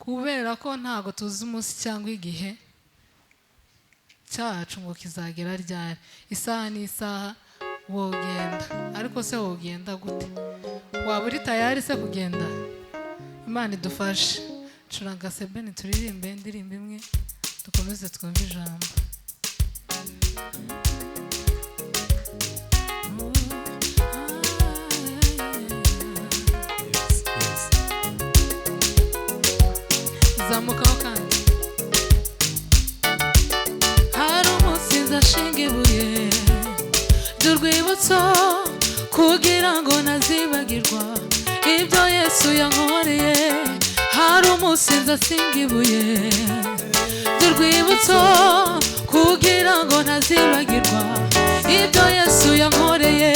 kubera ko ntago tuzi umunsi cyangwa igihe cyacu ngo kizagera ryari. Isaha n'isaha wogenda, ariko se wogenda gute? Waba uri tayari se kugenda? Imana idufashe. Curanga sebeni turirimbe indirimbo imwe dukomeze twumve ijambo. Zamukaho kandi. Hari umunsi nzashinga ibuye ry'urwibutso kugira ngo ntazibagirwa ibyo Yesu yankoreye. Hari umunsi nzasinga ibuye ry'urwibutso kugira ngo ntazibagirwa ibyo Yesu yankoreye.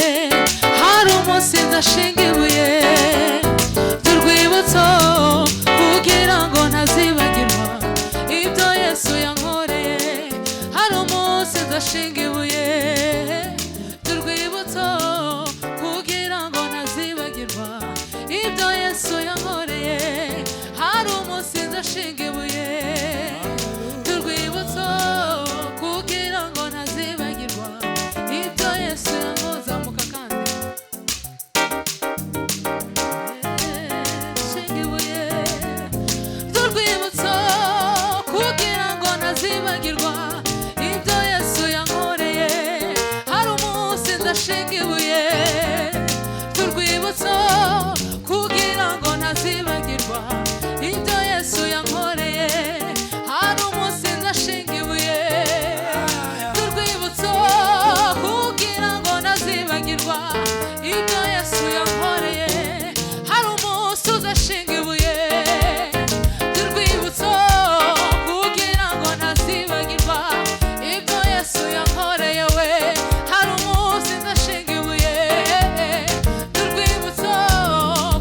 Hari umunsi nzashinga ibuye ry'urwibutso kugira ngo ntazibagirwa ibyo Yesu yankoreye. Hari umunsi nzashinga ibuye ry'urwibutso kugira ngo ntazibagirwa ibyo Yesu yankoreye. Hari umunsi nzashinga ibuye ry'urwibutso kugira ngo ntazibagirwa ibyo Yesu yankoreye. Zamuka kandi. Shinga ibuye ry'urwibutso kugira ngo ntazibagirwa ibyo Yesu yankoreye. Hari umunsi nzashinga ibuye ry'urwibutso kugira ngo ntazibagirwa ibyo Yesu yankoreye. Hari umunsi nzashinga ibuye ry'urwibutso kugira ngo ntazibagirwa ibyo Yesu yankoreye. Hari umunsi uzashinga ibuye ry'urwibutso kugira ngo ntazibagirwa ibyo Yesu yankoreye we. Hari umunsi nzashinga ibuye ry'urwibutso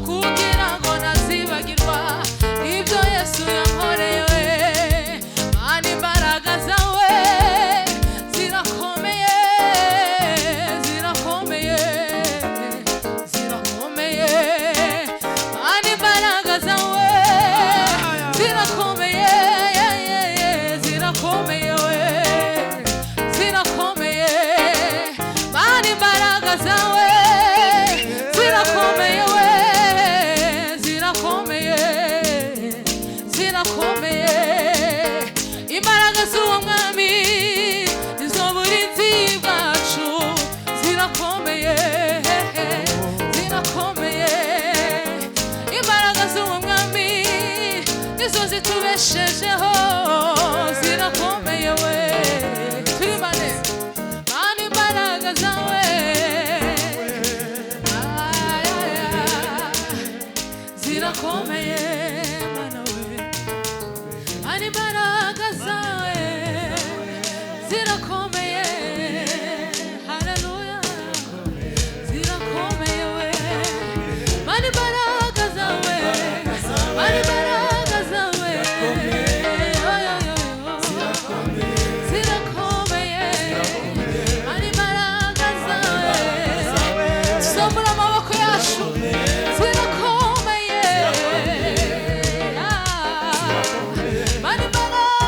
kugira ngo ntazibagirwa ibyo Yesu yankoreye we. Mana imbaraga zawe zirakomeye, zirakomeye, zirakomeye. Mana imbaraga zawe zirakomeye, zirakomeye we, zirakomeye. Mana imbaraga zawe zirakomeye we, zirakomeye, zirakomeye. Imbaraga z'uwo mwami nizo burinzi bwacu, zirakomeye, zirakomeye. Imbaraga z'uwo mwami nizo zitubeshejeho, zirakomeye we. Turimane. Mana imbaraga zawe zirakomeye mana we. Mana imbaraga zawe zirakomeye. Haleluya. Zirakomeye we. Mana imbaraga zawe, mana imbaraga zawe zirakomeye. Mana imbaraga zawe tuzamura amaboko yacu. Zirakomeye. Mana imbaraga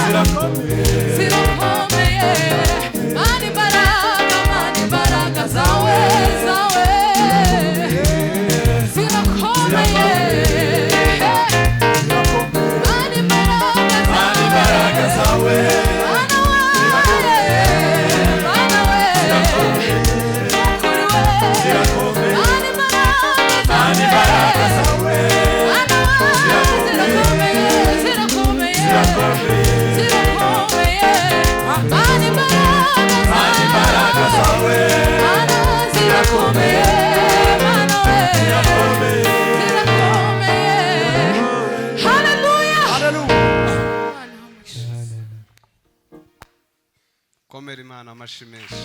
zirakomeye Mana imbaraga zawe zirakomeye Mana imbaraga zawe Komera Imana amashyi menshi.